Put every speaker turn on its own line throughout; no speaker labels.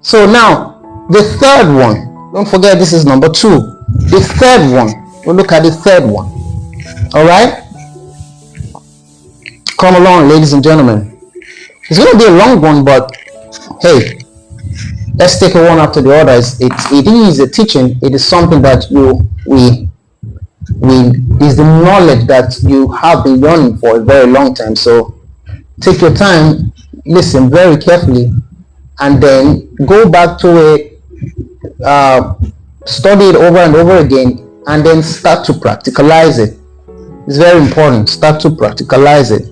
So now, the third one, don't forget this is number 2. The third one, we'll look at the third one. All right? Come along, ladies and gentlemen. It's going to be a long one, but hey, let's take it one after the other. It is a teaching. It is something that is the knowledge that you have been yearning for a very long time. So take your time, listen very carefully, and then go back to it, study it over and over again, and then start to practicalize it. It's very important. Start to practicalize it.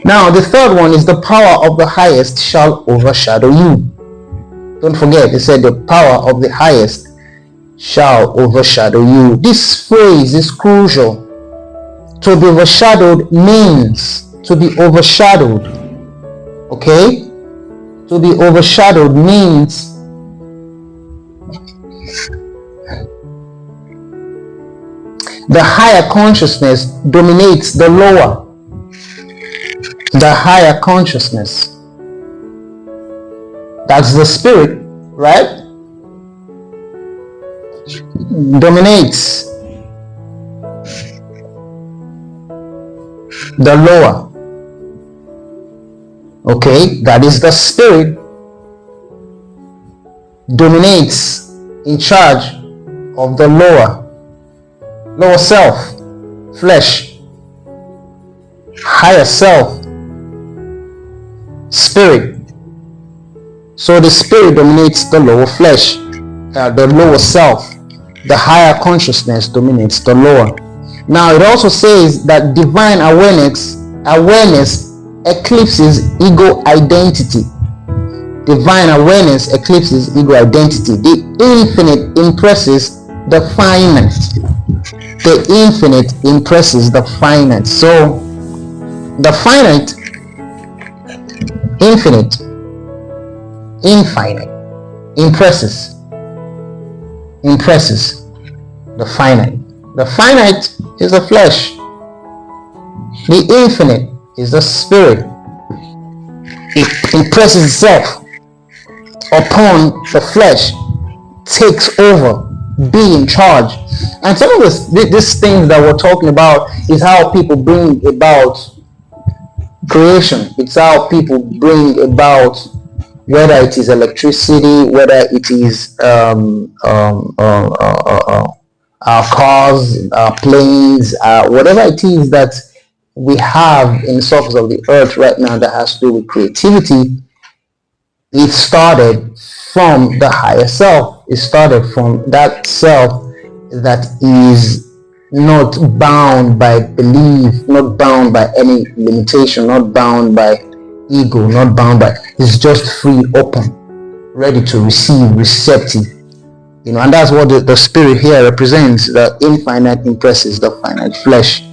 Now, the third one is the power of the highest shall overshadow you. Don't forget, it said the power of the highest shall overshadow you. This phrase is crucial. To be overshadowed means to be overshadowed. Okay? To be overshadowed means the higher consciousness dominates the lower. The higher consciousness. That's the spirit, right? Dominates the lower. Okay, that is the spirit dominates, in charge of the lower self, flesh, higher self, spirit. So the spirit dominates the lower flesh, the lower self. The higher consciousness dominates the lower. Now it also says that divine awareness eclipses ego identity. Divine awareness eclipses ego identity. The infinite impresses the finite. The infinite impresses the finite. So the finite, infinite, infinite impresses the finite. The finite is the flesh. The infinite is the spirit. It impresses itself upon the flesh, takes over, be in charge. And some of these things that we're talking about is how people bring about creation. It's how people bring about, whether it is electricity, whether it is our cars, our planes, whatever it is that we have in the surface of the earth right now that has to do with creativity, it started from the higher self. It started from that self that is not bound by belief, not bound by any limitation, not bound by ego, not bound by, it's just free, open, ready to receive, receptive, and that's what the spirit here represents. The infinite impresses the finite flesh.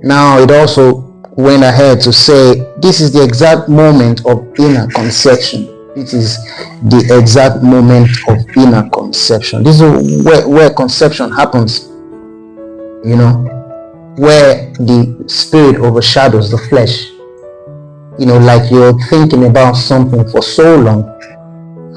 Now it also went ahead to say this is the exact moment of inner conception. It is the exact moment of inner conception. This is where conception happens, where the spirit overshadows the flesh. Like you're thinking about something for so long,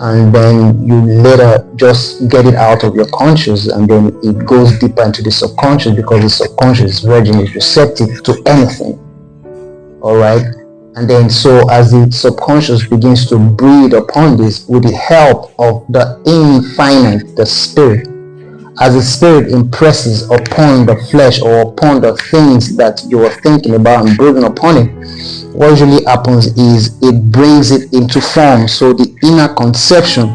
and then you later just get it out of your conscious, and then it goes deeper into the subconscious, because the subconscious virgin is receptive to anything. All right, and then so as the subconscious begins to breathe upon this with the help of the infinite, the spirit, as the spirit impresses upon the flesh or upon the things that you are thinking about and breathing upon it, what usually happens is it brings it into form. So the inner conception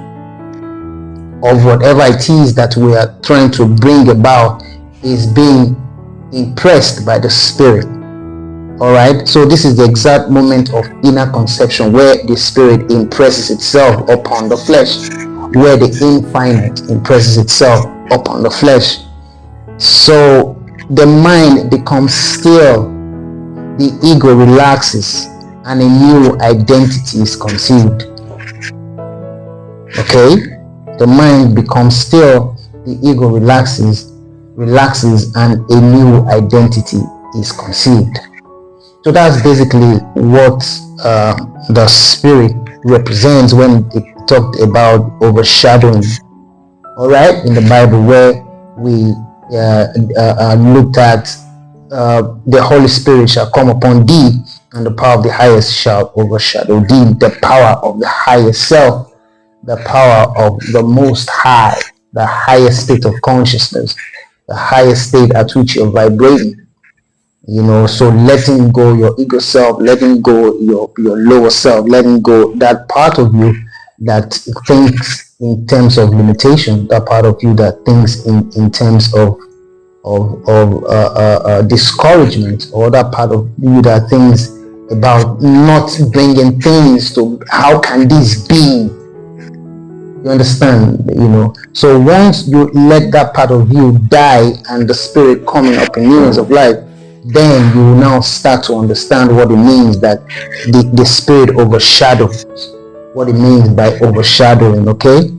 of whatever it is that we are trying to bring about is being impressed by the spirit. All right, so this is the exact moment of inner conception, where the spirit impresses itself upon the flesh, where the infinite impresses itself upon the flesh. So the mind becomes still, the ego relaxes, and a new identity is conceived. Okay, the mind becomes still, the ego relaxes, and a new identity is conceived. So that's basically what the spirit represents when it talked about overshadowing, all right, in the Bible, where we looked at the Holy Spirit shall come upon thee, and the power of the highest shall overshadow thee. The power of the highest self, the power of the Most High, the highest state of consciousness, the highest state at which you're vibrating. So letting go your ego self, letting go your lower self, letting go that part of you that thinks in terms of limitation, that part of you that thinks in terms of discouragement, or that part of you that thinks about not bringing things to how can this be. You understand? So once you let that part of you die and the spirit coming up in newness of life, then you will now start to understand what it means that the spirit overshadows, what it means by overshadowing. Okay,